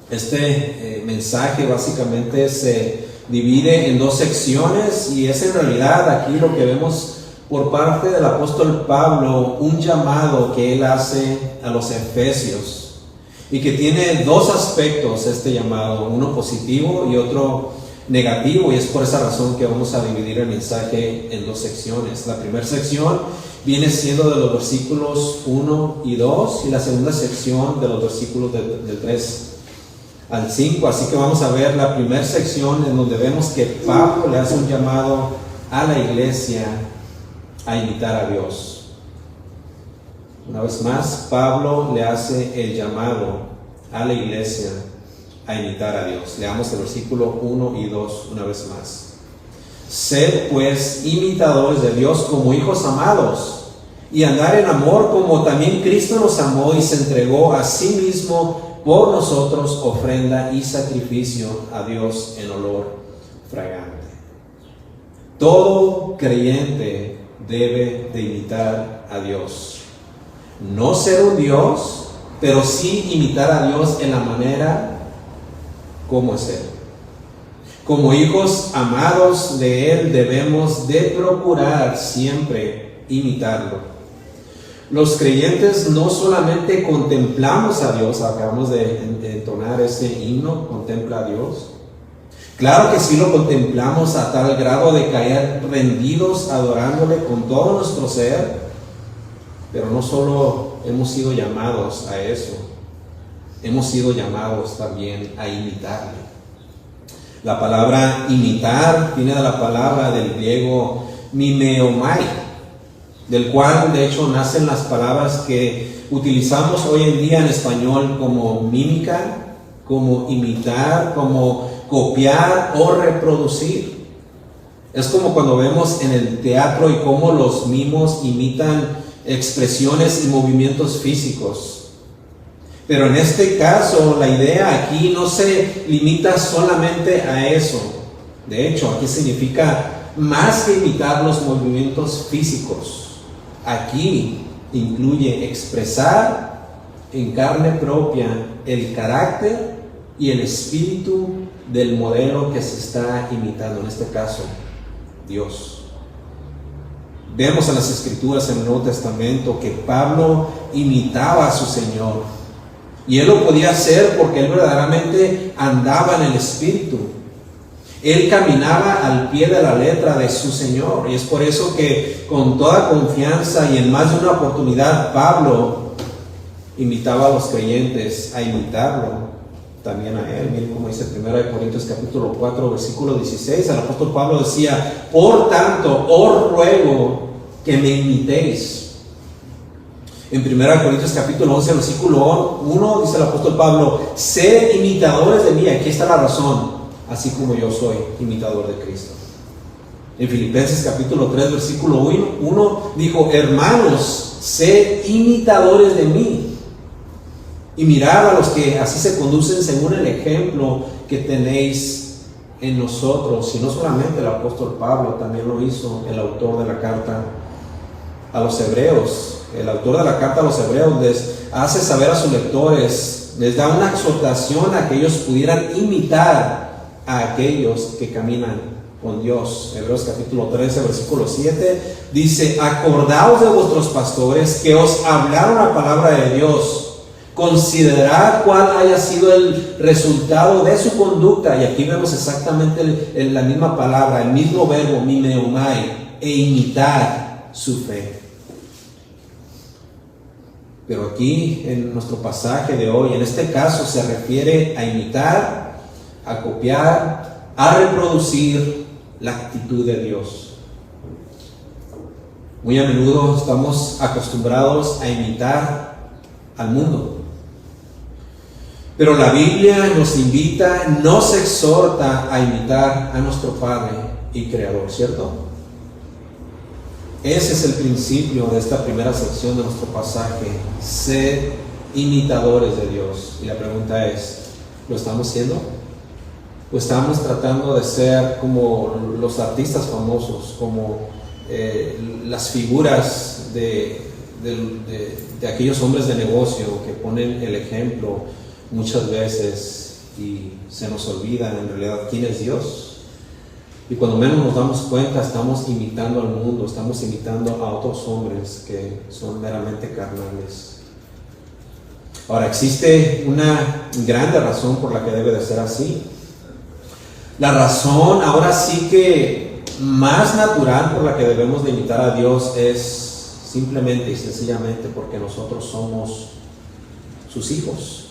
Este mensaje básicamente se divide en dos secciones y es en realidad aquí lo que vemos por parte del apóstol Pablo, un llamado que él hace a los efesios y que tiene dos aspectos este llamado, uno positivo y otro negativo, y es por esa razón que vamos a dividir el mensaje en dos secciones. La primera sección viene siendo de los versículos 1 y 2 y la segunda sección de los versículos del 3 al 5, así que vamos a ver la primera sección en donde vemos que Pablo le hace un llamado a la iglesia a imitar a Dios. Una vez más, Pablo le hace el llamado a la iglesia a imitar a Dios. Leamos el versículo 1 y 2 una vez más. Sed pues imitadores de Dios como hijos amados, y andar en amor como también Cristo nos amó y se entregó a sí mismo por nosotros, ofrenda y sacrificio a Dios en olor fragante. Todo creyente debe de imitar a Dios. No ser un Dios, pero sí imitar a Dios en la manera como es Él. Como hijos amados de Él debemos de procurar siempre imitarlo. Los creyentes no solamente contemplamos a Dios, acabamos de entonar ese himno, contempla a Dios. Claro que sí lo contemplamos a tal grado de caer rendidos adorándole con todo nuestro ser, pero no solo hemos sido llamados a eso, hemos sido llamados también a imitarle. La palabra imitar viene de la palabra del griego mimeomai, del cual de hecho nacen las palabras que utilizamos hoy en día en español como mímica, como imitar, como copiar o reproducir. Es como cuando vemos en el teatro y cómo los mimos imitan expresiones y movimientos físicos. Pero en este caso la idea aquí no se limita solamente a eso. De hecho, aquí significa más que imitar los movimientos físicos. Aquí incluye expresar en carne propia el carácter y el espíritu del modelo que se está imitando, en este caso, Dios. Vemos en las Escrituras en el Nuevo Testamento que Pablo imitaba a su Señor. Y él lo podía hacer porque él verdaderamente andaba en el Espíritu. Él caminaba al pie de la letra de su Señor. Y es por eso que con toda confianza y en más de una oportunidad Pablo invitaba a los creyentes a imitarlo también a él. Miren cómo dice 1 Corintios capítulo 4 versículo 16. El apóstol Pablo decía: por tanto os ruego que me imitéis. En 1 Corintios capítulo 11 versículo 1 dice el apóstol Pablo: sed imitadores de mí. Aquí está la razón, así como yo soy imitador de Cristo. En Filipenses capítulo 3 versículo 1 dijo: hermanos, sed imitadores de mí y mirad a los que así se conducen según el ejemplo que tenéis en nosotros. Y no solamente el apóstol Pablo, también lo hizo el autor de la carta a los hebreos. El autor de la carta a los hebreos les hace saber a sus lectores, les da una exhortación a que ellos pudieran imitar a aquellos que caminan con Dios. Hebreos capítulo 13 versículo 7 dice: acordaos de vuestros pastores que os hablaron la palabra de Dios, considerad cuál haya sido el resultado de su conducta. Y aquí vemos exactamente la misma palabra, el mismo verbo, mimeomai, e imitar su fe. Pero aquí en nuestro pasaje de hoy, en este caso, se refiere a imitar, a copiar, a reproducir la actitud de Dios. Muy a menudo estamos acostumbrados a imitar al mundo. Pero la Biblia nos invita, nos exhorta a imitar a nuestro Padre y Creador, ¿cierto? Ese es el principio de esta primera sección de nuestro pasaje: sed imitadores de Dios. Y la pregunta es, ¿lo estamos siendo? ¿O estamos tratando de ser como los artistas famosos, como las figuras de aquellos hombres de negocio que ponen el ejemplo muchas veces y se nos olvida en realidad quién es Dios. Y cuando menos nos damos cuenta, estamos imitando al mundo, estamos imitando a otros hombres que son meramente carnales. Ahora, existe una grande razón por la que debe de ser así. La razón, ahora sí que más natural por la que debemos de imitar a Dios es simplemente y sencillamente porque nosotros somos sus hijos.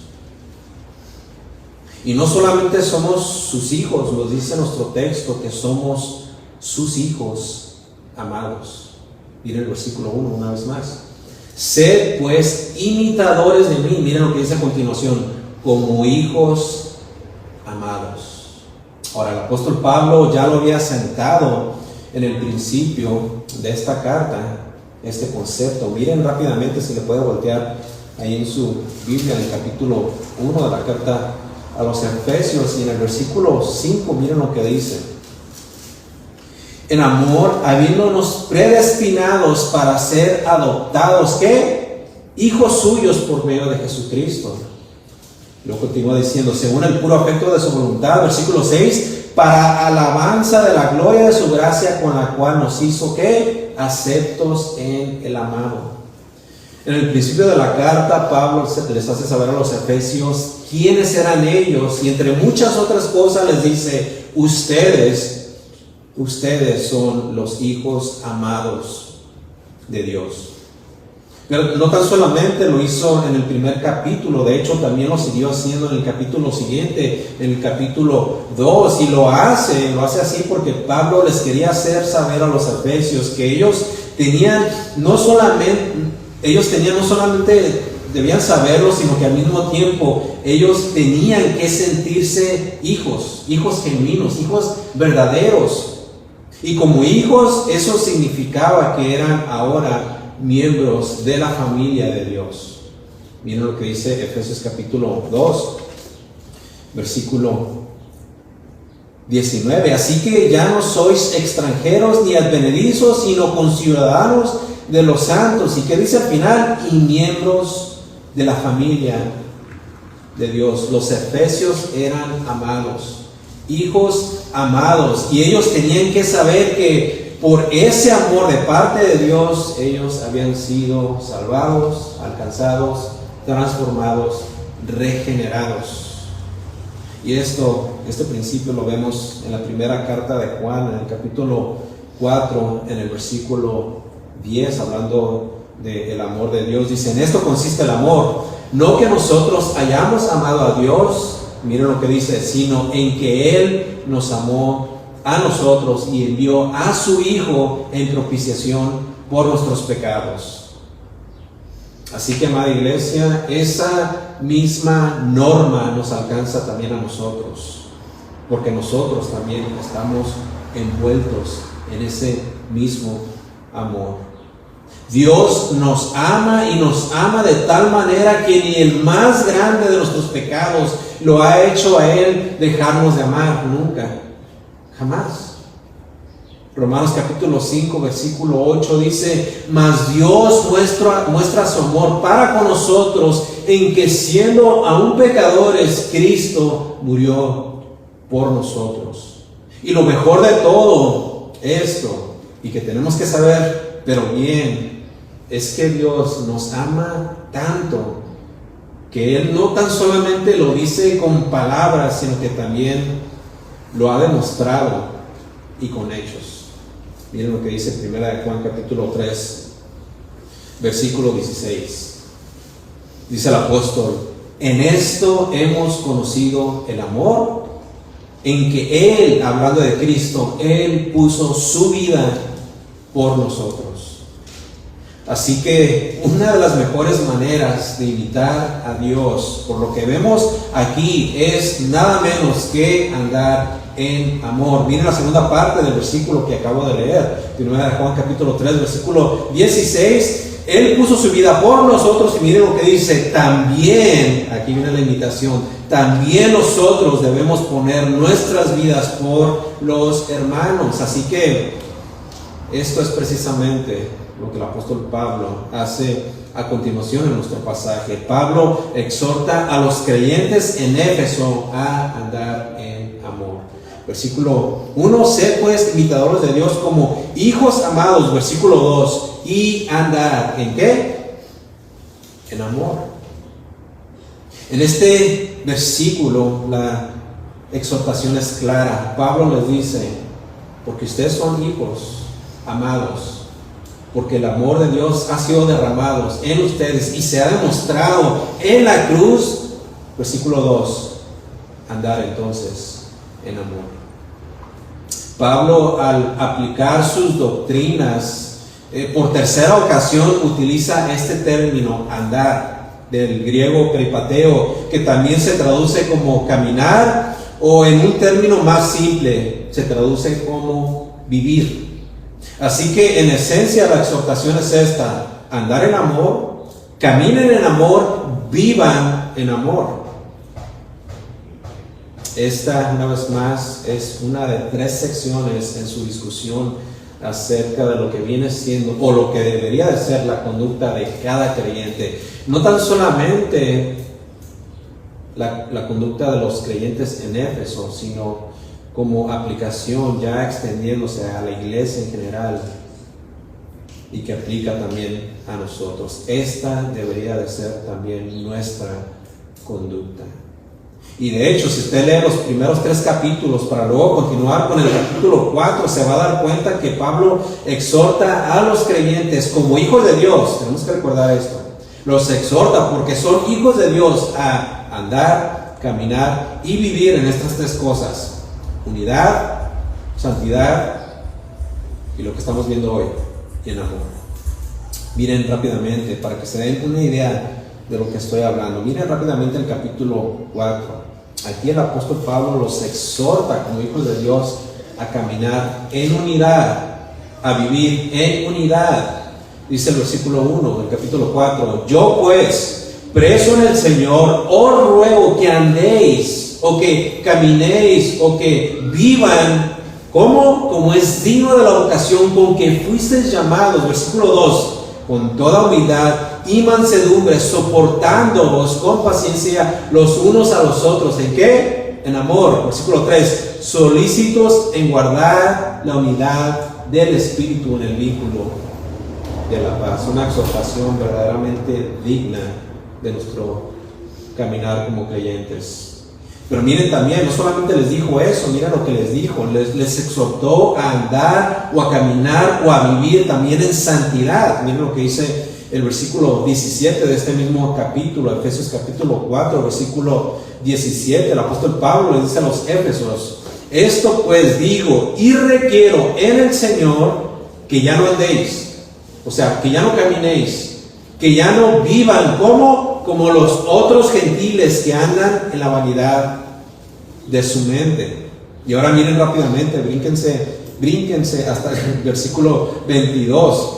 Y no solamente somos sus hijos, nos dice nuestro texto que somos sus hijos amados. Miren el versículo 1 una vez más. Sed pues imitadores de mí, miren lo que dice a continuación, como hijos amados. Ahora, el apóstol Pablo ya lo había sentado en el principio de esta carta, este concepto. Miren rápidamente, si le puede voltear ahí en su Biblia, en el capítulo 1 de la carta a los Efesios, y en el versículo 5, miren lo que dice: en amor, habiéndonos predestinados para ser adoptados, ¿qué? Hijos suyos por medio de Jesucristo. Luego continúa diciendo, según el puro afecto de su voluntad, versículo 6, para alabanza de la gloria de su gracia, con la cual nos hizo, ¿qué? Aceptos en el amado. En el principio de la carta, Pablo les hace saber a los efesios quiénes eran ellos, y entre muchas otras cosas les dice, ustedes son los hijos amados de Dios. Pero no tan solamente lo hizo en el primer capítulo, de hecho también lo siguió haciendo en el capítulo siguiente, en el capítulo 2, y lo hace así porque Pablo les quería hacer saber a los efesios que ellos no solamente debían saberlo, sino que al mismo tiempo ellos tenían que sentirse hijos genuinos, hijos verdaderos. Y como hijos, eso significaba que eran ahora miembros de la familia de Dios. Miren lo que dice Efesios capítulo 2, versículo 19. Así que ya no sois extranjeros ni advenedizos, sino conciudadanos de los santos. ¿Y qué dice al final? Y miembros de la familia de Dios. Los efesios eran amados, hijos amados, y ellos tenían que saber que por ese amor de parte de Dios, ellos habían sido salvados, alcanzados, transformados, regenerados. Y este principio lo vemos en la primera carta de Juan, en el capítulo 4, en el versículo 10, hablando del amor de Dios. Dice, en esto consiste el amor, no que nosotros hayamos amado a Dios, miren lo que dice, sino en que Él nos amó a nosotros y envió a su Hijo en propiciación por nuestros pecados. Así que, amada iglesia, esa misma norma nos alcanza también a nosotros, porque nosotros también estamos envueltos en ese mismo amor. Dios nos ama, y nos ama de tal manera que ni el más grande de nuestros pecados lo ha hecho a Él dejarnos de amar, nunca, jamás. Romanos capítulo 5, versículo 8 dice, mas Dios muestra su amor para con nosotros, en que siendo aún pecadores, Cristo murió por nosotros. Y lo mejor de todo esto, y que tenemos que saber, pero bien, es que Dios nos ama tanto que Él no tan solamente lo dice con palabras, sino que también lo ha demostrado y con hechos. Miren lo que dice Primera de Juan capítulo 3, versículo 16. Dice el apóstol, en esto hemos conocido el amor, en que Él, hablando de Cristo, Él puso su vida por nosotros. Así que una de las mejores maneras de imitar a Dios, por lo que vemos aquí, es nada menos que andar en amor. Miren la segunda parte del versículo que acabo de leer, 1 Juan capítulo 3, versículo 16. Él puso su vida por nosotros, y miren lo que dice, también, aquí viene la invitación, también nosotros debemos poner nuestras vidas por los hermanos. Así que esto es precisamente lo que el apóstol Pablo hace a continuación en nuestro pasaje. Pablo exhorta a los creyentes en Éfeso a andar en amor. Versículo 1, sed pues imitadores de Dios como hijos amados. Versículo 2, y andar ¿en qué? En amor. En este versículo la exhortación es clara. Pablo les dice, porque ustedes son hijos amados, porque el amor de Dios ha sido derramado en ustedes y se ha demostrado en la cruz. Versículo 2, andar entonces en amor. Pablo, al aplicar sus doctrinas, por tercera ocasión utiliza este término, andar, del griego peripateo, que también se traduce como caminar, o en un término más simple, se traduce como vivir. Así que en esencia la exhortación es esta: andar en amor, caminen en amor, vivan en amor. Esta, una vez más, es una de 3 secciones en su discusión acerca de lo que viene siendo, o lo que debería de ser, la conducta de cada creyente. No tan solamente la conducta de los creyentes en Éfeso, sino como aplicación ya extendiéndose a la iglesia en general y que aplica también a nosotros. Esta debería de ser también nuestra conducta. Y de hecho, si usted lee los primeros 3 capítulos para luego continuar con el capítulo 4, se va a dar cuenta que Pablo exhorta a los creyentes como hijos de Dios. Tenemos que recordar esto. Los exhorta porque son hijos de Dios a andar, caminar y vivir en estas 3 cosas: unidad, santidad y lo que estamos viendo hoy, y en amor. Miren rápidamente, para que se den una idea de lo que estoy hablando. Miren rápidamente el capítulo 4. Aquí el apóstol Pablo los exhorta como hijos de Dios a caminar en unidad, a vivir en unidad. Dice el versículo 1 del capítulo 4: yo pues, preso en el Señor, os ruego que andéis, o que caminéis, o que vivan, como es digno de la vocación con que fuisteis llamados. Versículo 2: con toda humildad y mansedumbre, soportándoos con paciencia los unos a los otros. ¿En qué? En amor. Versículo 3: solícitos en guardar la unidad del Espíritu en el vínculo de la paz. Una exhortación verdaderamente digna de nuestro caminar como creyentes. Pero miren también, no solamente les dijo eso, miren lo que les dijo, les exhortó a andar o a caminar o a vivir también en santidad. Miren lo que dice el versículo 17 de este mismo capítulo, Efesios capítulo 4, versículo 17. El apóstol Pablo le dice a los Éfesos: esto pues digo y requiero en el Señor, que ya no andéis, o sea, que ya no caminéis, que ya no vivan como los otros gentiles que andan en la vanidad de su mente. Y ahora miren rápidamente, brínquense hasta el versículo 22.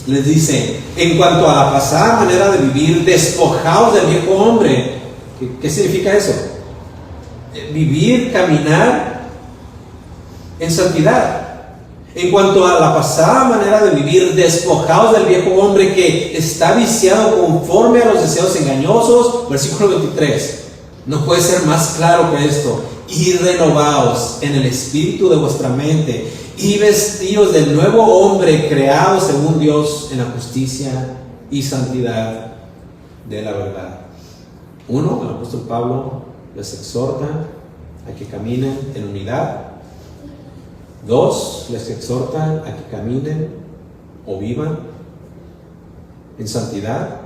Les dice: en cuanto a la pasada manera de vivir, despojaos del viejo hombre. ¿Qué significa eso? Vivir, caminar en santidad. En cuanto a la pasada manera de vivir, despojaos del viejo hombre que está viciado conforme a los deseos engañosos. Versículo 23. No puede ser más claro que esto: y renovaos en el espíritu de vuestra mente, y vestidos del nuevo hombre creado según Dios en la justicia y santidad de la verdad. 1. El apóstol Pablo les exhorta a que caminen en unidad. 2. Les exhorta a que caminen o vivan en santidad.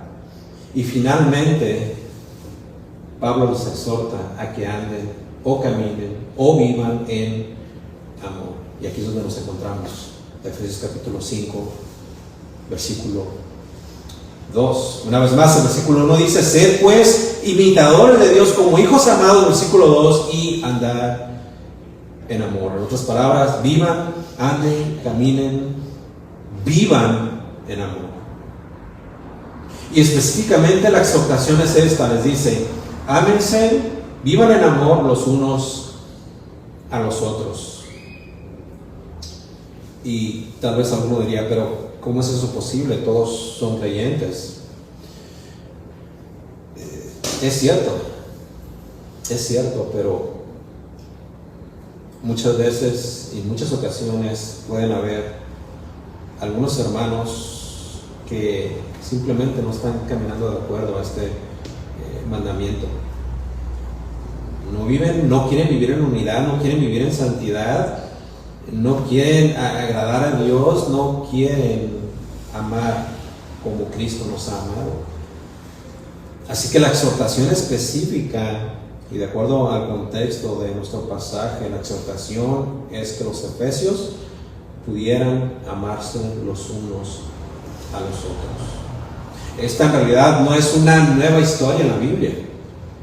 Y finalmente, Pablo les exhorta a que anden o caminen o vivan en amor. Y aquí es donde nos encontramos. Efesios capítulo 5, versículo 2. Una vez más, el versículo 1 dice: sed pues imitadores de Dios como hijos amados. Versículo 2: y andar en amor. En otras palabras, vivan, anden, caminen, vivan en amor. Y específicamente la exhortación es esta: les dice: ámense, vivan en amor los unos a los otros. Y tal vez alguno diría: pero ¿cómo es eso posible? Todos son creyentes. es cierto, pero muchas veces y muchas ocasiones pueden haber algunos hermanos que simplemente no están caminando de acuerdo a este mandamiento. No quieren vivir en unidad, no quieren vivir en santidad, no quieren agradar a Dios, no quieren amar como Cristo nos ha amado. Así que la exhortación específica, y de acuerdo al contexto de nuestro pasaje, la exhortación es que los efesios pudieran amarse los unos a los otros. Esta en realidad no es una nueva historia en la Biblia,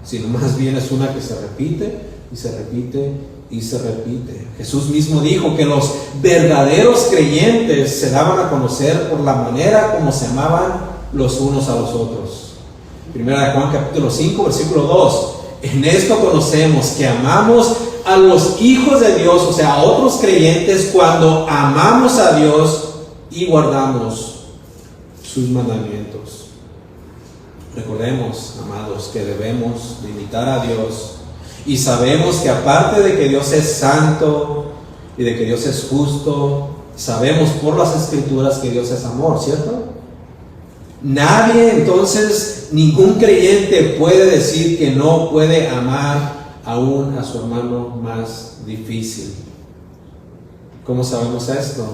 sino más bien es una que se repite y se repite y se repite. Jesús mismo dijo que los verdaderos creyentes se daban a conocer por la manera como se amaban los unos a los otros. Primera de Juan capítulo 5 versículo 2. En esto conocemos que amamos a los hijos de Dios, o sea, a otros creyentes, cuando amamos a Dios y guardamos sus mandamientos. Recordemos, amados, que debemos de imitar a Dios, y sabemos que aparte de que Dios es santo y de que Dios es justo, sabemos por las Escrituras que Dios es amor, ¿cierto? Nadie, entonces, ningún creyente puede decir que no puede amar aún a su hermano más difícil. ¿Cómo sabemos esto?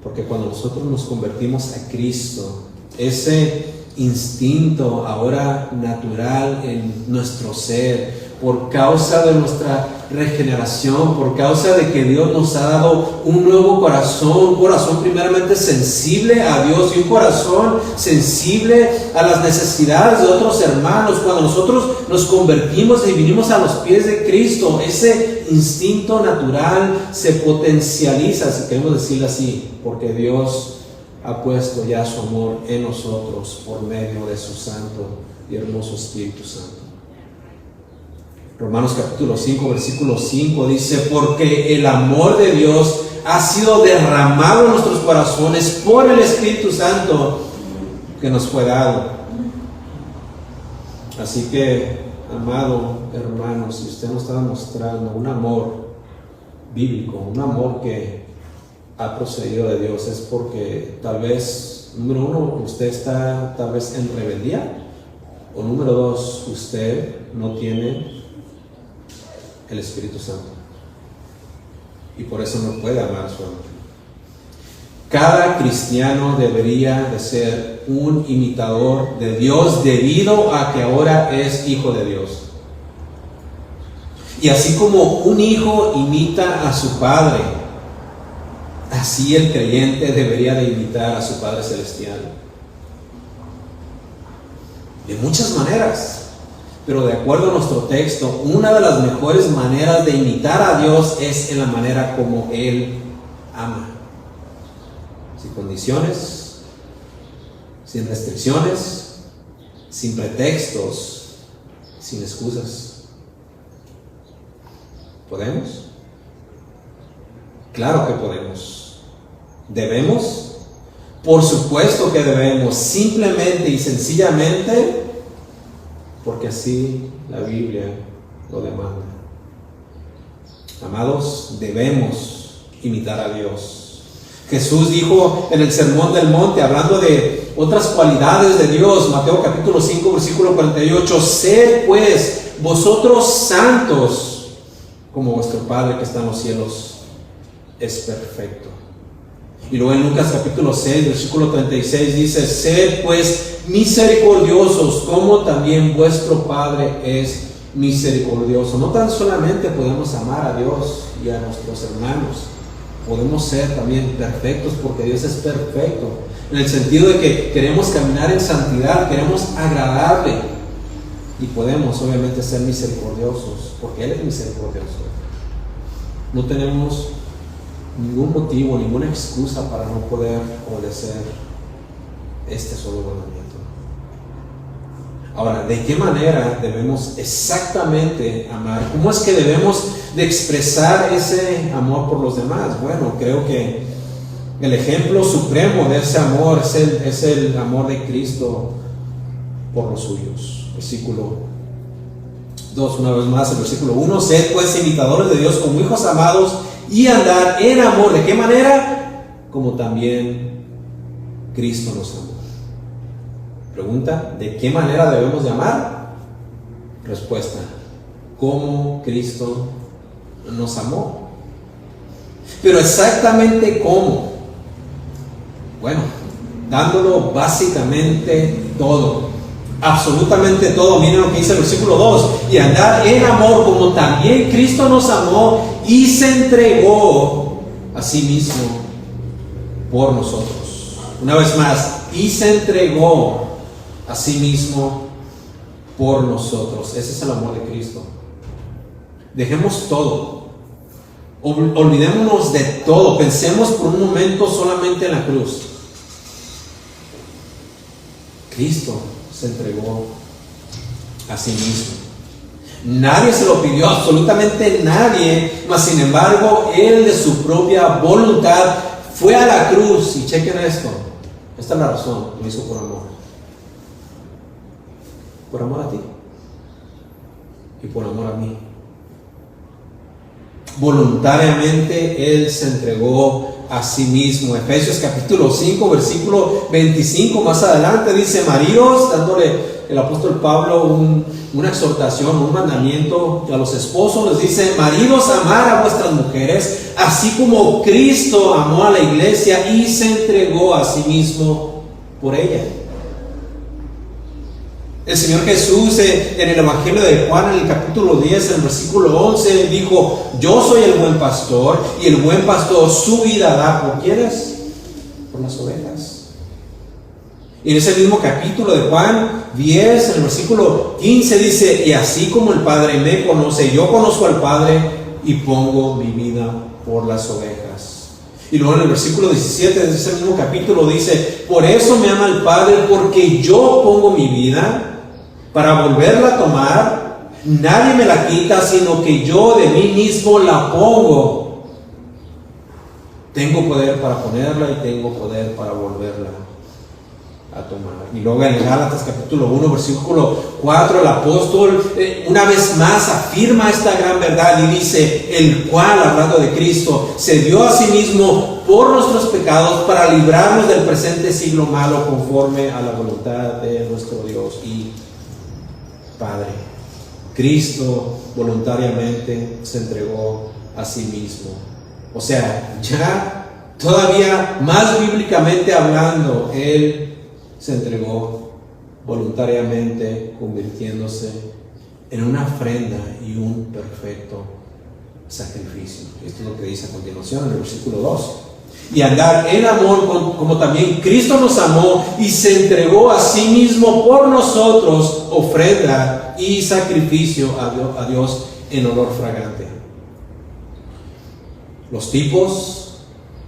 Porque cuando nosotros nos convertimos a Cristo, ese instinto ahora natural en nuestro ser, por causa de nuestra regeneración, por causa de que Dios nos ha dado un nuevo corazón, un corazón primeramente sensible a Dios y un corazón sensible a las necesidades de otros hermanos. Cuando nosotros nos convertimos y vinimos a los pies de Cristo, ese instinto natural se potencializa, si queremos decirlo así, porque Dios ha puesto ya su amor en nosotros por medio de su santo y hermoso Espíritu Santo. Romanos capítulo 5 versículo 5 dice: porque el amor de Dios ha sido derramado en nuestros corazones por el Espíritu Santo que nos fue dado. Así que, amado hermano, si usted nos está mostrando un amor bíblico, un amor que ha procedido de Dios, es porque tal vez, número uno, usted está tal vez en rebeldía, o número dos, usted no tiene el Espíritu Santo y por eso no puede amar a su hermano. Cada cristiano debería de ser un imitador de Dios debido a que ahora es hijo de Dios. Y así como un hijo imita a su padre, así el creyente debería de imitar a su Padre Celestial. De muchas maneras. Pero de acuerdo a nuestro texto, una de las mejores maneras de imitar a Dios es en la manera como Él ama. Sin condiciones, sin restricciones, sin pretextos, sin excusas. ¿Podemos? Claro que podemos. ¿Debemos? Por supuesto que debemos, simplemente y sencillamente porque así la Biblia lo demanda. Amados, debemos imitar a Dios. Jesús dijo en el Sermón del Monte, hablando de otras cualidades de Dios, Mateo capítulo 5 versículo 48: sed pues vosotros santos, como vuestro Padre que está en los cielos es perfecto. Y luego en Lucas capítulo 6 versículo 36 dice: sed pues misericordiosos, como también vuestro Padre es misericordioso. No tan solamente podemos amar a Dios y a nuestros hermanos, podemos ser también perfectos, porque Dios es perfecto, en el sentido de que queremos caminar en santidad, queremos agradarle, y podemos obviamente ser misericordiosos, porque Él es misericordioso. No tenemos ningún motivo, ninguna excusa para no poder obedecer este solo mandamiento. Ahora, ¿de qué manera debemos exactamente amar? ¿Cómo es que debemos de expresar ese amor por los demás? Bueno, creo que el ejemplo supremo de ese amor es el amor de Cristo por los suyos. Versículo 2, una vez más, el versículo 1. Sed pues imitadores de Dios como hijos amados y andar en amor. ¿De qué manera? Como también Cristo nos amó. Pregunta: ¿de qué manera debemos de amar? Respuesta: como Cristo nos amó. Pero exactamente cómo. Bueno, dándolo básicamente todo, absolutamente todo. Miren lo que dice el versículo 2: y andar en amor como también Cristo nos amó y se entregó a sí mismo por nosotros. Una vez más, y se entregó a sí mismo por nosotros. Ese es el amor de Cristo. Dejemos todo, olvidémonos de todo, pensemos por un momento solamente en la cruz. Cristo se entregó a sí mismo. Nadie se lo pidió, absolutamente nadie, mas sin embargo, Él de su propia voluntad fue a la cruz. Y chequen esto, esta es la razón: lo hizo por amor. Por amor a ti y por amor a mí. Voluntariamente Él se entregó a sí mismo. Efesios capítulo 5, versículo 25, más adelante dice: maridos, dándole el apóstol Pablo una exhortación, un mandamiento a los esposos, les dice: maridos, amar a vuestras mujeres, así como Cristo amó a la iglesia y se entregó a sí mismo por ella. El Señor Jesús en el Evangelio de Juan, en el capítulo 10, en el versículo 11, dijo: yo soy el buen pastor, y el buen pastor su vida da ¿por quiénes? Por las ovejas. Y en ese mismo capítulo de Juan 10, en el versículo 15 dice: y así como el Padre me conoce, yo conozco al Padre y pongo mi vida por las ovejas. Y luego en el versículo 17 de ese mismo capítulo dice: por eso me ama el Padre, porque yo pongo mi vida para volverla a tomar. Nadie me la quita, sino que yo de mí mismo la pongo. Tengo poder para ponerla y tengo poder para volverla a tomar. Y luego en Gálatas capítulo 1, versículo 4, el apóstol una vez más afirma esta gran verdad y dice: el cual, hablando de Cristo, se dio a sí mismo por nuestros pecados para librarnos del presente siglo malo, conforme a la voluntad de nuestro Dios y Padre. Cristo voluntariamente se entregó a sí mismo. O sea, ya todavía más bíblicamente hablando, Él se entregó voluntariamente, convirtiéndose en una ofrenda y un perfecto sacrificio. Esto es lo que dice a continuación en el versículo 2. Y andar en amor como también Cristo nos amó y se entregó a sí mismo por nosotros, ofrenda y sacrificio a Dios en olor fragante. Los tipos,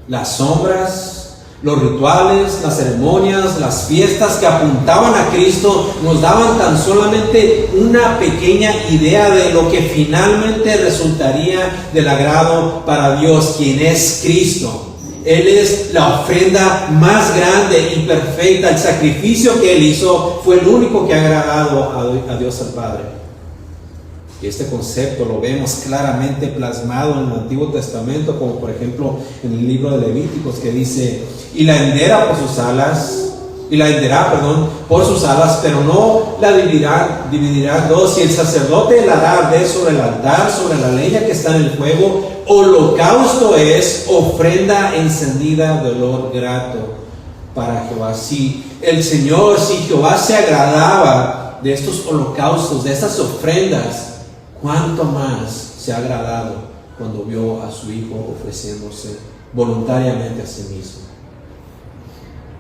las sombras, los rituales, las ceremonias, las fiestas que apuntaban a Cristo nos daban tan solamente una pequeña idea de lo que finalmente resultaría del agrado para Dios, quien es Cristo. Él es la ofrenda más grande y perfecta. El sacrificio que Él hizo fue el único que ha agradado a Dios el Padre. Y este concepto lo vemos claramente plasmado en el Antiguo Testamento, como por ejemplo en el libro de Levíticos, que dice: y la henderá por sus alas, por sus alas, pero no la dividirá en dos, y el sacerdote la hará arder sobre el altar, sobre la leña que está en el fuego. Holocausto es ofrenda encendida de olor grato para Jehová. Si Jehová se agradaba de estos holocaustos, de estas ofrendas, ¿cuánto más se ha agradado cuando vio a su Hijo ofreciéndose voluntariamente a sí mismo?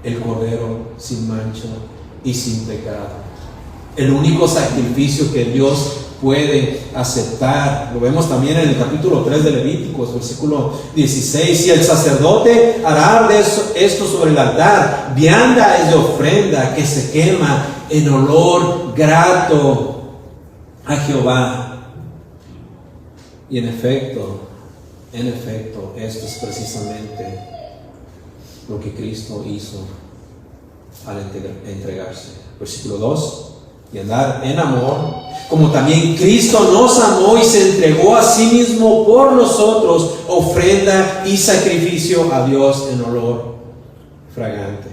El Cordero sin mancha y sin pecado. El único sacrificio que Dios puede aceptar. Lo vemos también en el capítulo 3 de Levíticos, versículo 16. Y el sacerdote hará arder esto sobre el altar. Vianda es de ofrenda que se quema en olor grato a Jehová. Y en efecto, esto es precisamente lo que Cristo hizo al entregarse. Versículo 2. y andar en amor, como también Cristo nos amó y se entregó a sí mismo por nosotros, ofrenda y sacrificio a Dios en olor fragante.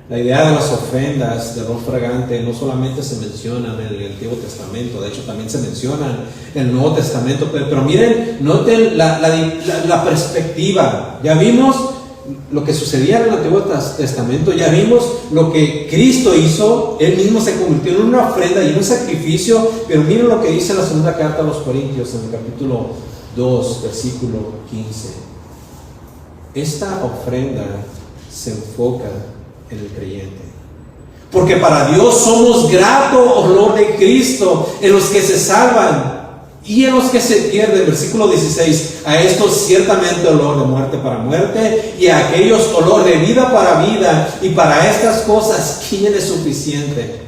La idea de las ofrendas de olor fragante no solamente se mencionan en el Antiguo Testamento, de hecho también se mencionan en el Nuevo Testamento, pero miren, noten la perspectiva. Ya vimos lo que sucedía en el Antiguo Testamento, ya vimos lo que Cristo hizo. Él mismo se convirtió en una ofrenda y un sacrificio, pero miren lo que dice la segunda carta a los Corintios en el capítulo 2, versículo 15. Esta ofrenda se enfoca en el creyente, porque para Dios somos grato olor de Cristo en los que se salvan y en los que se pierden. Versículo 16: a estos ciertamente olor de muerte para muerte, y a aquellos olor de vida para vida, y para estas cosas ¿quién es suficiente?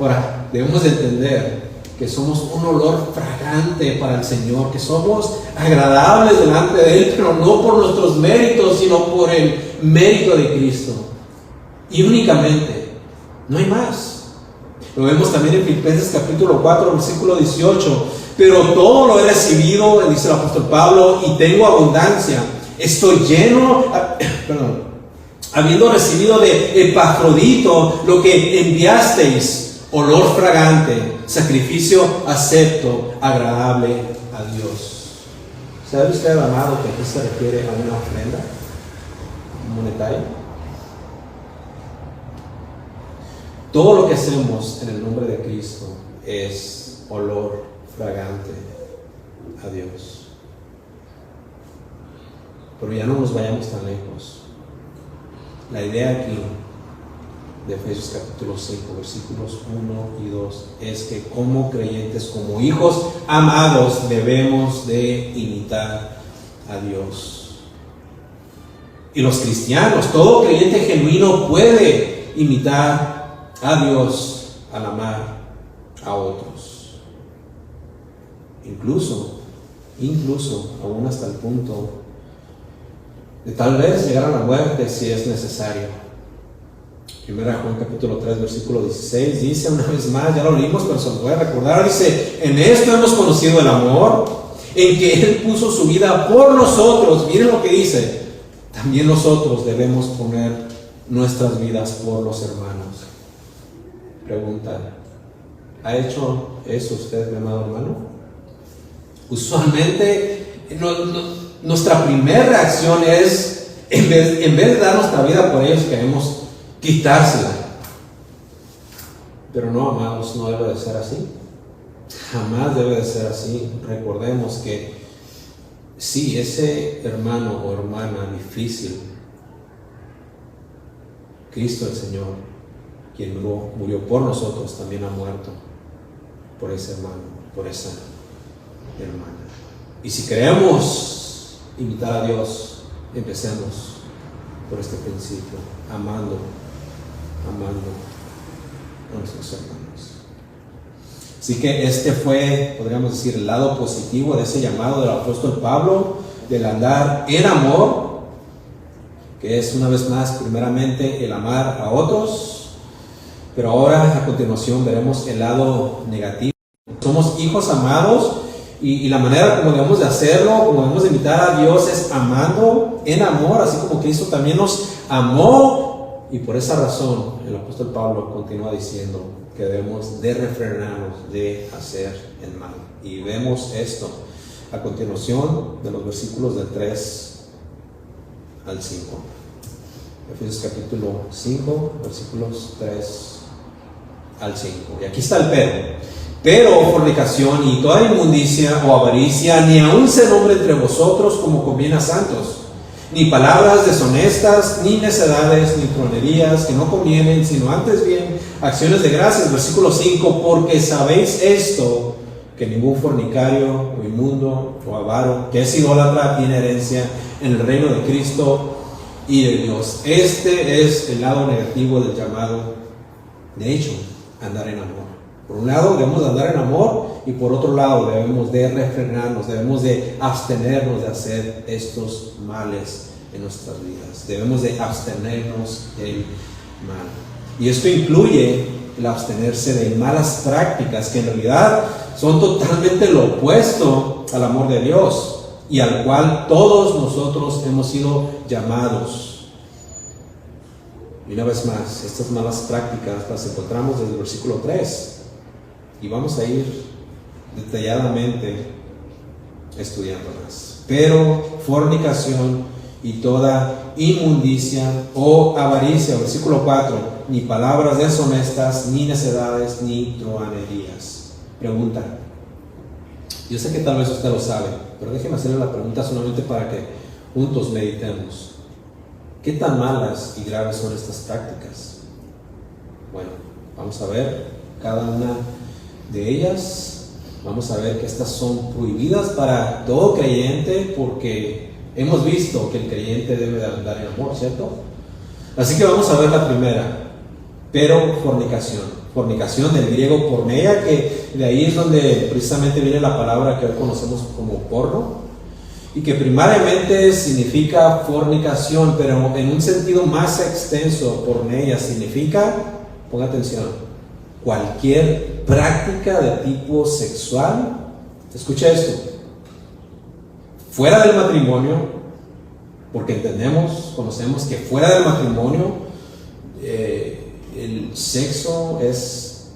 Ahora, debemos de entender que somos un olor fragante para el Señor, que somos agradables delante de Él, pero no por nuestros méritos, sino por el mérito de Cristo. Y únicamente, no hay más. Lo vemos también en Filipenses capítulo 4, versículo 18. Pero todo lo he recibido, dice el apóstol Pablo, y tengo abundancia. Estoy lleno, habiendo recibido de Epafrodito lo que enviasteis, olor fragante, sacrificio acepto, agradable a Dios. ¿Sabe usted, amado, que aquí se refiere a una ofrenda monetaria? Todo lo que hacemos en el nombre de Cristo es olor fragante a Dios. Pero ya no nos vayamos tan lejos. La idea aquí de Efesios capítulo 5, versículos 1 y 2 es que como creyentes, como hijos amados, debemos de imitar a Dios. Y los cristianos, todo creyente genuino puede imitar a Dios al amar a otros, incluso aún hasta el punto de tal vez llegar a la muerte si es necesario. Primera Juan capítulo 3 versículo 16 dice, una vez más, ya lo leímos pero se lo voy a recordar, dice: en esto hemos conocido el amor, en que Él puso su vida por nosotros. Miren lo que dice: también nosotros debemos poner nuestras vidas por los hermanos. Pregunta: ¿ha hecho eso usted, mi amado hermano? Usualmente nuestra primera reacción es, en vez de dar nuestra vida por ellos, queremos quitársela. Pero no, amados, no debe de ser así. Jamás debe de ser así. Recordemos que sí, ese hermano o hermana difícil, Cristo el Señor, quien murió por nosotros, también ha muerto por ese hermano, por esa hermana. Y si queremos imitar a Dios, empecemos por este principio, amando a nuestros hermanos. Así que este fue, podríamos decir, el lado positivo de ese llamado del apóstol Pablo, del andar en amor, que es, una vez más, primeramente el amar a otros. Pero ahora, a continuación, veremos el lado negativo. Somos hijos amados, y la manera como debemos de hacerlo, como debemos de imitar a Dios, es amando en amor, así como Cristo también nos amó. Y por esa razón el apóstol Pablo continúa diciendo que debemos de refrenarnos de hacer el mal. Y vemos esto a continuación de los versículos del 3 al 5. Efesios capítulo 5, versículos 3 al 5. Y aquí está el pero fornicación y toda inmundicia o avaricia ni aun se nombre entre vosotros como conviene a santos, ni palabras deshonestas, ni necedades, ni tronerías que no convienen, sino antes bien acciones de gracias. Versículo 5: porque sabéis esto, que ningún fornicario o inmundo o avaro, que es idólatra, tiene herencia en el reino de Cristo y de Dios. Este es el lado negativo del llamado. De hecho, andar en amor. Por un lado debemos de andar en amor, y por otro lado debemos de refrenarnos, debemos de abstenernos de hacer estos males en nuestras vidas. Debemos de abstenernos del mal. Y esto incluye el abstenerse de malas prácticas que en realidad son totalmente lo opuesto al amor de Dios y al cual todos nosotros hemos sido llamados. Y una vez más, estas malas prácticas las encontramos desde el versículo 3 y vamos a ir detalladamente estudiándolas. Pero fornicación y toda inmundicia o avaricia, versículo 4, ni palabras deshonestas, ni necedades, ni truhanerías. Pregunta. Yo sé que tal vez usted lo sabe, pero déjeme hacerle la pregunta solamente para que juntos meditemos. ¿Qué tan malas y graves son estas prácticas? Bueno, vamos a ver cada una de ellas. Vamos a ver que estas son prohibidas para todo creyente, porque hemos visto que el creyente debe de andar en amor, ¿cierto? Así que vamos a ver la primera. Pero fornicación. Fornicación del griego porneia, que de ahí es donde precisamente viene la palabra que hoy conocemos como porno, y que primariamente significa fornicación, pero en un sentido más extenso, porneia significa, ponga atención, cualquier práctica de tipo sexual. Escucha esto: fuera del matrimonio, porque conocemos que fuera del matrimonio el sexo es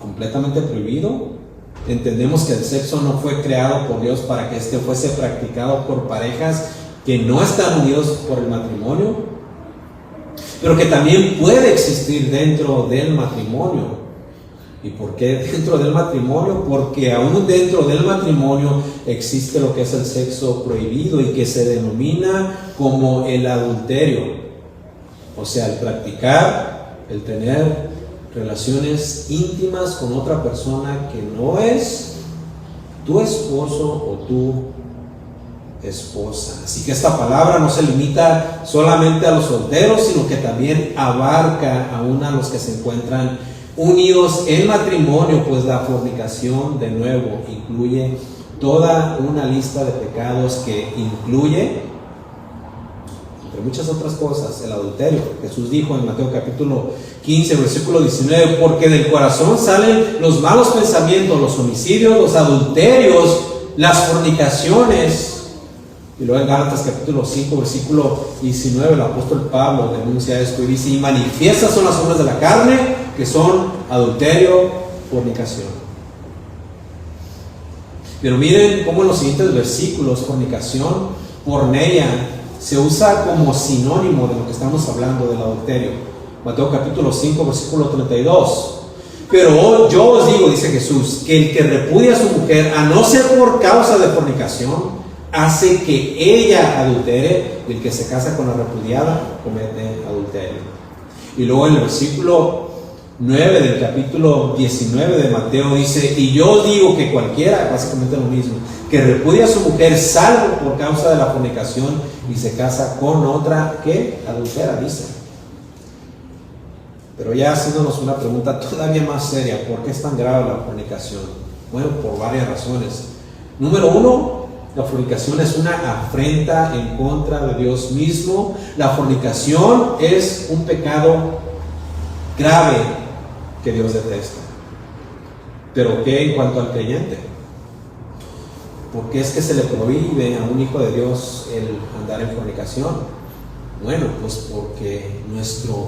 completamente prohibido. Entendemos que el sexo no fue creado por Dios para que este fuese practicado por parejas que no están unidos por el matrimonio, pero que también puede existir dentro del matrimonio. ¿Y por qué dentro del matrimonio? Porque aún dentro del matrimonio existe lo que es el sexo prohibido y que se denomina como el adulterio. O sea, el practicar, el tener relaciones íntimas con otra persona que no es tu esposo o tu esposa. Así que esta palabra no se limita solamente a los solteros, sino que también abarca aún a los que se encuentran unidos en matrimonio, pues la fornicación, de nuevo, incluye toda una lista de pecados que incluye, entre muchas otras cosas, el adulterio. Jesús dijo en Mateo capítulo 15, versículo 19, porque del corazón salen los malos pensamientos, los homicidios, los adulterios, las fornicaciones. Y luego en Gálatas capítulo 5, versículo 19, el apóstol Pablo denuncia esto y dice: y manifiestas son las obras de la carne, que son adulterio, fornicación. Pero miren cómo en los siguientes versículos fornicación, porneia, se usa como sinónimo de lo que estamos hablando del adulterio. Mateo capítulo 5, versículo 32. Pero yo os digo, dice Jesús, que el que repudia a su mujer, a no ser por causa de fornicación, hace que ella adultere, y el que se casa con la repudiada comete adulterio. Y luego en el versículo 9 del capítulo 19 de Mateo dice: y yo os digo que cualquiera, básicamente lo mismo, que repudia a su mujer salvo por causa de la fornicación y se casa con otra que adultera, dice. Pero ya haciéndonos una pregunta todavía más seria: ¿por qué es tan grave la fornicación? Bueno, por varias razones. Número uno, la fornicación es una afrenta en contra de Dios mismo. La fornicación es un pecado grave que Dios detesta. ¿Pero qué en cuanto al creyente? ¿Por qué es que se le prohíbe a un hijo de Dios el andar en fornicación? Bueno, pues porque nuestro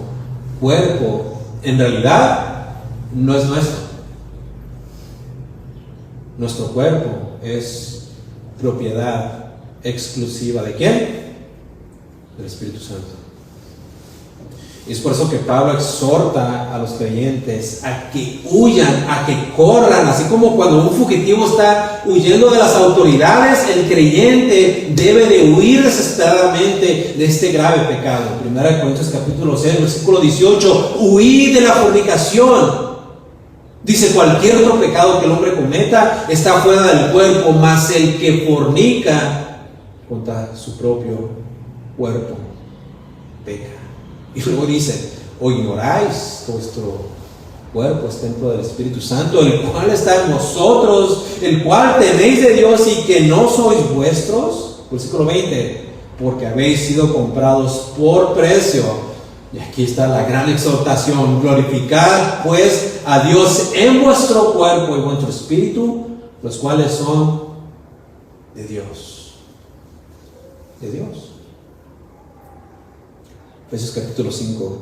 cuerpo en realidad no es nuestro. Nuestro cuerpo es propiedad exclusiva ¿de quién? Del Espíritu Santo. Y es por eso que Pablo exhorta a los creyentes a que huyan, a que corran, así como cuando un fugitivo está huyendo de las autoridades, el creyente debe de huir desesperadamente de este grave pecado. 1 Corintios capítulo 6, versículo 18, huid de la fornicación. Dice: cualquier otro pecado que el hombre cometa está fuera del cuerpo, mas el que fornica contra su propio cuerpo peca. Y luego dice: o ignoráis que vuestro cuerpo es templo del Espíritu Santo, el cual está en vosotros, el cual tenéis de Dios y que no sois vuestros. Versículo 20, porque habéis sido comprados por precio. Y aquí está la gran exhortación: glorificad pues a Dios en vuestro cuerpo y vuestro espíritu, los cuales son de Dios. De Dios. Efesios capítulo 5,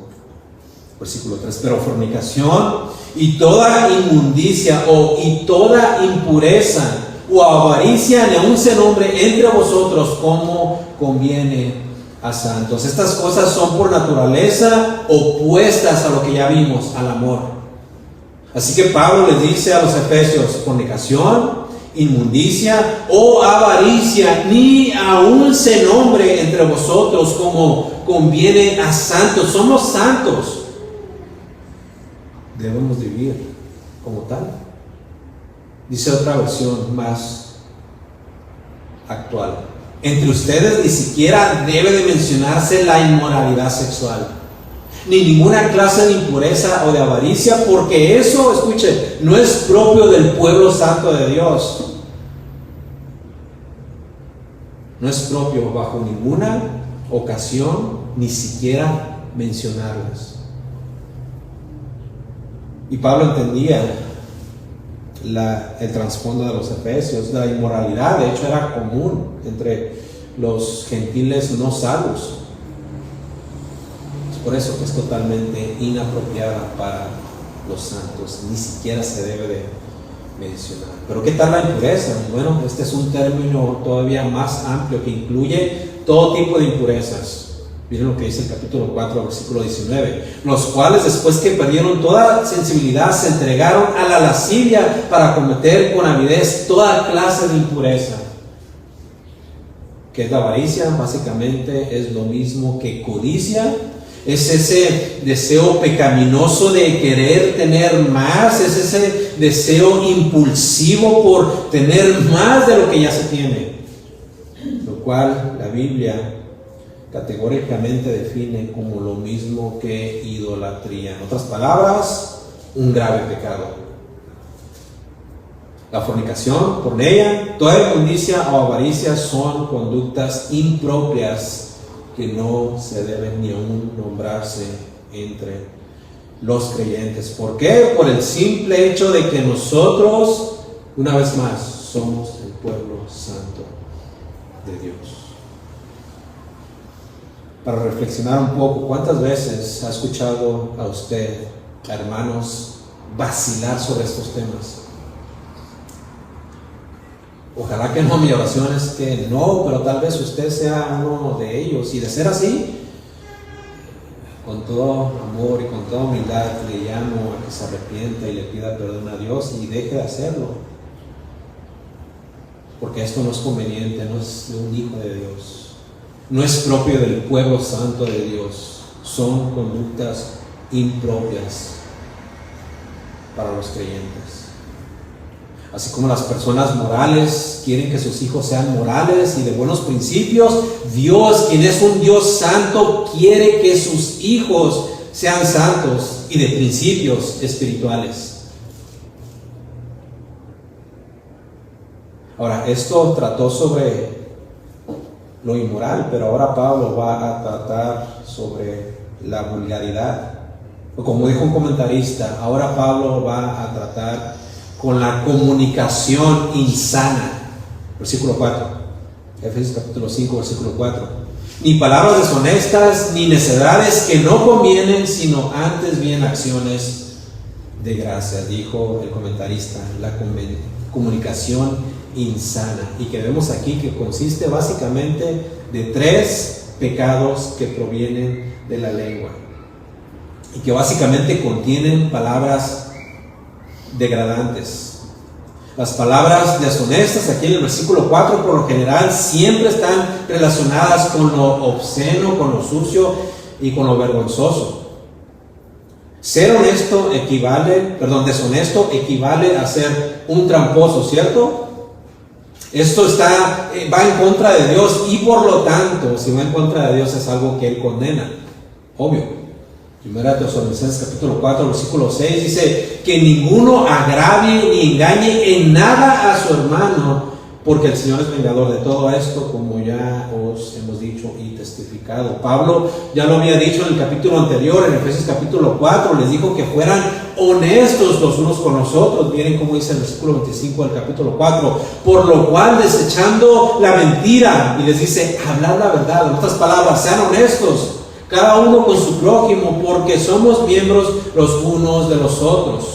versículo 3. Pero fornicación y toda inmundicia y toda impureza o avaricia ni aun se nombre entre vosotros como conviene a santos. Estas cosas son por naturaleza opuestas a lo que ya vimos, al amor. Así que Pablo les dice a los efesios: fornicación, inmundicia o avaricia ni aun se nombre entre vosotros como conviene a santos. Somos santos, debemos vivir como tal. Dice otra versión más actual: entre ustedes ni siquiera debe de mencionarse la inmoralidad sexual, ni ninguna clase de impureza o de avaricia, porque eso, escuche, no es propio del pueblo santo de Dios. No es propio bajo ninguna ocasión ni siquiera mencionarlas. Y Pablo entendía el trasfondo de los efesios. La inmoralidad, de hecho, era común entre los gentiles no salvos. Es por eso que es totalmente inapropiada para los santos, ni siquiera se debe de mencionar. Pero ¿qué tal la impureza? Bueno, este es un término todavía más amplio que incluye todo tipo de impurezas. Miren lo que dice el capítulo 4, versículo 19: los cuales, después que perdieron toda sensibilidad, se entregaron a la lascivia para cometer con avidez toda clase de impureza. ¿Qué es la avaricia? Básicamente es lo mismo que codicia. Es ese deseo pecaminoso de querer tener más, es ese deseo impulsivo por tener más de lo que ya se tiene, lo cual la Biblia categóricamente define como lo mismo que idolatría. En otras palabras, un grave pecado. La fornicación, por ella, toda inmundicia o avaricia son conductas impropias que no se deben ni aún nombrarse entre los creyentes. ¿Por qué? Por el simple hecho de que nosotros, una vez más, somos el pueblo santo de Dios. Para reflexionar un poco, ¿cuántas veces ha escuchado a usted, hermanos, vacilar sobre estos temas? Ojalá que no, mi oración es que no, pero tal vez usted sea uno de ellos. Y de ser así, con todo amor y con toda humildad le llamo a que se arrepienta y le pida perdón a Dios y deje de hacerlo. Porque esto no es conveniente, no es de un hijo de Dios, no es propio del pueblo santo de Dios. Son conductas impropias para los creyentes. Así como las personas morales quieren que sus hijos sean morales y de buenos principios, Dios, quien es un Dios santo, quiere que sus hijos sean santos y de principios espirituales. Ahora, esto trató sobre lo inmoral, pero ahora Pablo va a tratar sobre la vulgaridad. O como dijo un comentarista, ahora Pablo va a tratar con la comunicación insana. Versículo 4, Efesios capítulo 5, versículo 4: ni palabras deshonestas, ni necedades que no convienen, sino antes bien acciones de gracia. Dijo el comentarista, la comunicación insana. Y que vemos aquí que consiste básicamente de 3 pecados que provienen de la lengua y que básicamente contienen palabras degradantes. Las palabras deshonestas, aquí en el versículo 4, por lo general siempre están relacionadas con lo obsceno, con lo sucio y con lo vergonzoso. Ser honesto deshonesto equivale a ser un tramposo, ¿cierto? Esto va en contra de Dios y por lo tanto, si va en contra de Dios es algo que Él condena, obvio. Primera de Tesalonicenses capítulo 4, versículo 6 dice: que ninguno agravie ni engañe en nada a su hermano, porque el Señor es vengador de todo esto, como ya os hemos dicho y testificado. Pablo ya lo había dicho en el capítulo anterior, en Efesios capítulo 4, les dijo que fueran honestos los unos con los otros. Miren cómo dice el versículo 25 del capítulo 4, por lo cual desechando la mentira, y les dice, hablar la verdad. En otras palabras, sean honestos, cada uno con su prójimo, porque somos miembros los unos de los otros.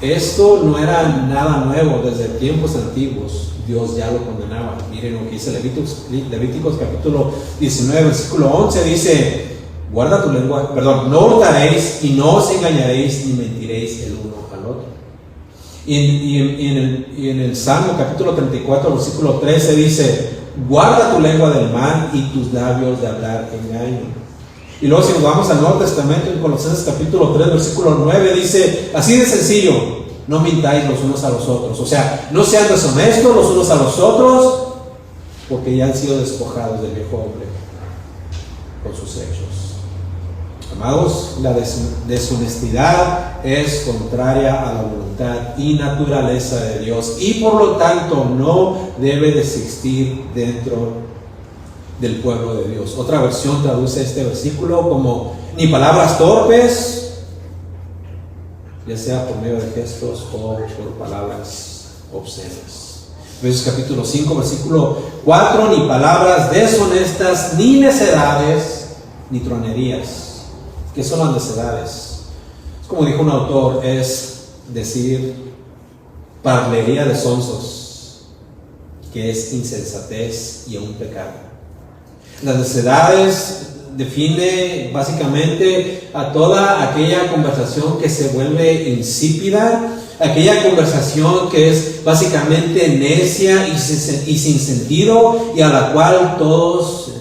Esto no era nada nuevo, desde tiempos antiguos Dios ya lo condenaba. Miren lo que dice Levíticos capítulo 19, versículo 11, dice, guarda tu lengua, no hurtaréis y no os engañaréis ni mentiréis el uno al otro. Y en el Salmo capítulo 34, versículo 13 dice, guarda tu lengua del mal y tus labios de hablar engaño. Y luego si nos vamos al Nuevo Testamento, en Colosenses capítulo 3, versículo 9, dice, así de sencillo, no mintáis los unos a los otros. O sea, no sean deshonestos los unos a los otros, porque ya han sido despojados del viejo hombre con sus hechos. Amados, la deshonestidad es contraria a la voluntad y naturaleza de Dios, y por lo tanto no debe de existir dentro del pueblo de Dios. Otra versión traduce este versículo como ni palabras torpes, ya sea por medio de gestos o por palabras obscenas. Efesios capítulo 5, versículo 4, ni palabras deshonestas, ni necedades, ni tronerías. ¿Qué son las necedades? Es como dijo un autor, es decir, parlería de sonsos, que es insensatez y un pecado. Las necedades define básicamente a toda aquella conversación que se vuelve insípida, aquella conversación que es básicamente necia y sin sentido, y a la cual todos,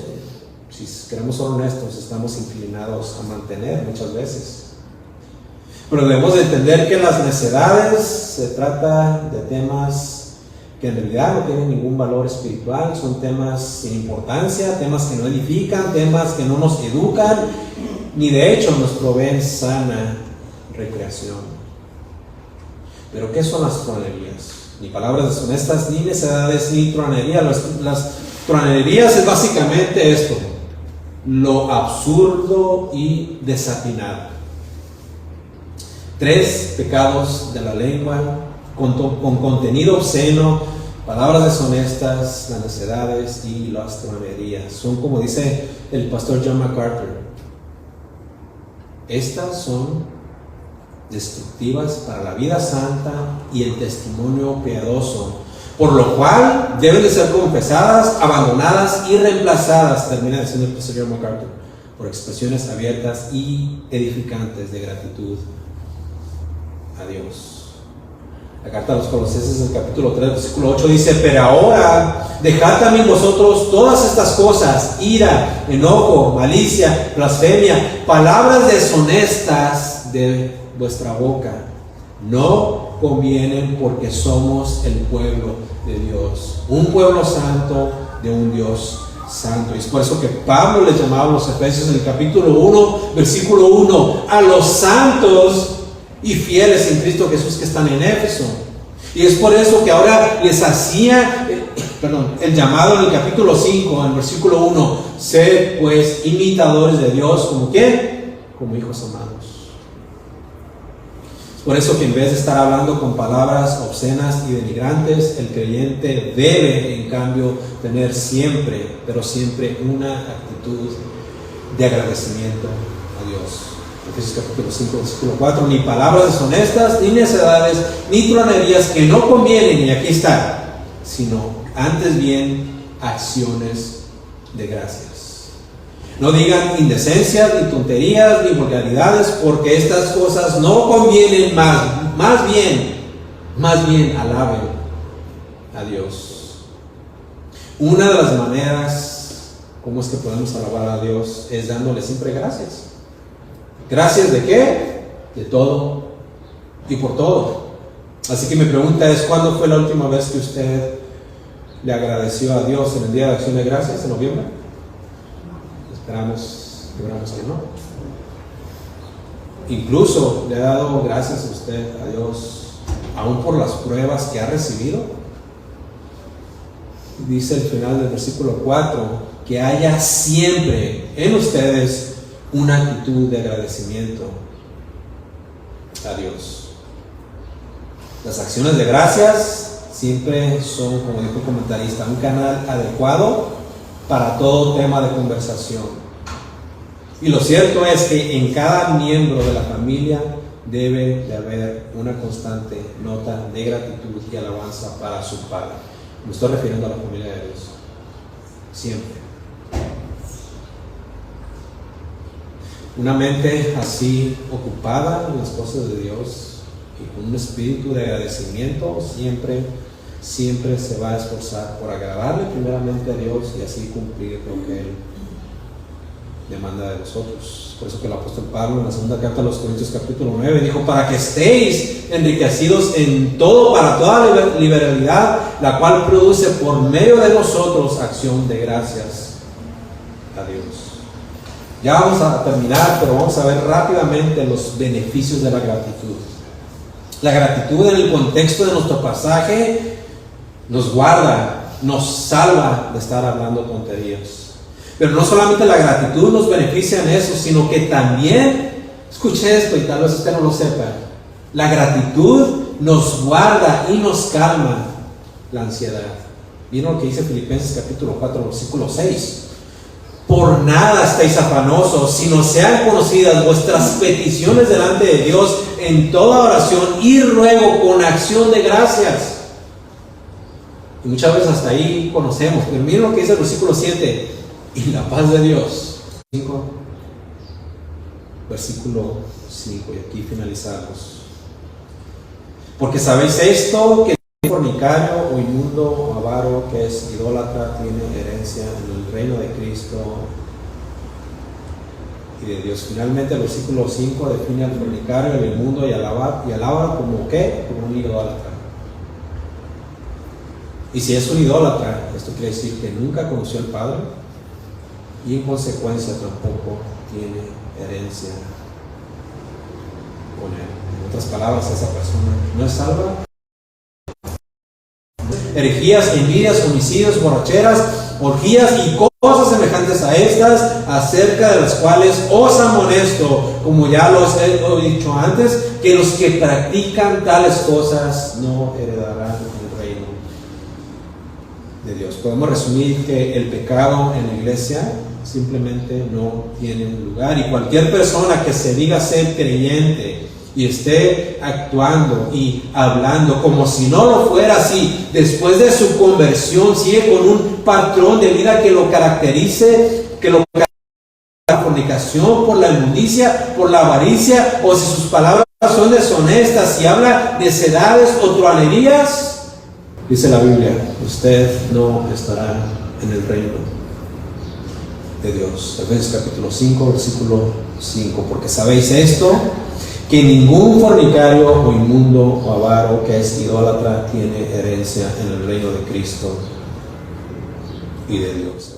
si queremos ser honestos, estamos inclinados a mantener muchas veces. Pero debemos de entender que las necedades se trata de temas que en realidad no tienen ningún valor espiritual, son temas sin importancia, temas que no edifican, temas que no nos educan, ni de hecho nos proveen sana recreación. Pero ¿qué son las tronerías? Ni palabras deshonestas, ni necedades, ni tronerías. Las tronerías es básicamente esto, lo absurdo y desatinado. 3 pecados de la lengua, con contenido obsceno, palabras deshonestas, las necedades y las tronerías. Son, como dice el pastor John MacArthur, estas son destructivas para la vida santa y el testimonio piadoso, por lo cual deben de ser confesadas, abandonadas y reemplazadas, termina diciendo el pastor John MacArthur, por expresiones abiertas y edificantes de gratitud a Dios. La carta a los Colosenses, en el capítulo 3, versículo 8, dice, pero ahora dejad también vosotros todas estas cosas, ira, enojo, malicia, blasfemia, palabras deshonestas de vuestra boca. No convienen, porque somos el pueblo de Dios, un pueblo santo de un Dios santo. Y es por eso que Pablo les llamaba a los Efesios en el capítulo 1, versículo 1, a los santos y fieles en Cristo Jesús que están en Éfeso. Y es por eso que ahora les hacía el llamado en el capítulo 5, en el versículo 1, sed pues imitadores de Dios, ¿como quién? Como hijos amados. Es por eso que en vez de estar hablando con palabras obscenas y denigrantes, el creyente debe en cambio tener siempre, pero siempre, una actitud de agradecimiento a Dios. Efesios capítulo 5, versículo 4, ni palabras deshonestas, ni necedades, ni tronerías que no convienen, y aquí está, sino antes bien acciones de gracias. No digan indecencias, ni tonterías, ni vulgaridades, porque estas cosas no convienen, más bien alaben a Dios. Una de las maneras como es que podemos alabar a Dios es dándole siempre gracias. ¿Gracias de qué? De todo y por todo. Así que mi pregunta es, ¿cuándo fue la última vez que usted le agradeció a Dios en el Día de Acción de Gracias, en noviembre? Esperamos que no. Incluso le ha dado gracias a usted, a Dios, aún por las pruebas que ha recibido. dice el final del versículo 4, que haya siempre en ustedes una actitud de agradecimiento a Dios. Las acciones de gracias siempre son, como dijo el comentarista, un canal adecuado para todo tema de conversación. Y lo cierto es que en cada miembro de la familia debe de haber una constante nota de gratitud y alabanza para su Padre. Me estoy refiriendo a la familia de Dios. Siempre. Una mente así ocupada en las cosas de Dios y con un espíritu de agradecimiento siempre se va a esforzar por agradarle primeramente a Dios y así cumplir lo que Él demanda de nosotros. Por eso que el apóstol Pablo en la segunda carta a los Corintios capítulo 9 dijo: para que estéis enriquecidos en todo, para toda liberalidad, la cual produce por medio de nosotros acción de gracias a Dios. Ya vamos a terminar, pero vamos a ver rápidamente los beneficios de la gratitud. La gratitud en el contexto de nuestro pasaje nos guarda, nos salva de estar hablando tonterías. Pero no solamente la gratitud nos beneficia en eso, sino que también, escuche esto y tal vez usted no lo sepa, la gratitud nos guarda y nos calma la ansiedad. ¿Vieron lo que dice Filipenses capítulo 4, versículo 6? Por nada estáis afanosos, sino sean conocidas vuestras peticiones delante de Dios en toda oración y ruego con acción de gracias. Y muchas veces hasta ahí conocemos, pero miren lo que dice el versículo 7. Y la paz de Dios. Versículo 5, y aquí finalizamos. Porque sabéis esto, que el fornicario o inmundo o avaro, que es idólatra, tiene herencia en el reino de Cristo y de Dios. Finalmente el versículo 5 define al fornicario, al inmundo y al avaro como ¿qué? Como un idólatra. Y si es un idólatra, esto quiere decir que nunca conoció al Padre y en consecuencia tampoco tiene herencia con Él. En otras palabras, esa persona no es salva. Herejías, envidias, homicidios, borracheras, orgías y cosas semejantes a estas, acerca de las cuales os amonesto, como ya los he dicho antes, que los que practican tales cosas no heredarán el reino de Dios. Podemos resumir que el pecado en la iglesia simplemente no tiene lugar, y cualquier persona que se diga ser creyente y esté actuando y hablando como si no lo fuera así, después de su conversión sigue con un patrón de vida que lo caracterice, por la fornicación, por la inmundicia, por la avaricia, o si sus palabras son deshonestas, si habla necedades o truhanerías, dice la Biblia, usted no estará en el reino de Dios. Efesios capítulo 5, versículo 5. Porque sabéis esto, que ningún fornicario o inmundo o avaro, que es idólatra, tiene herencia en el reino de Cristo y de Dios.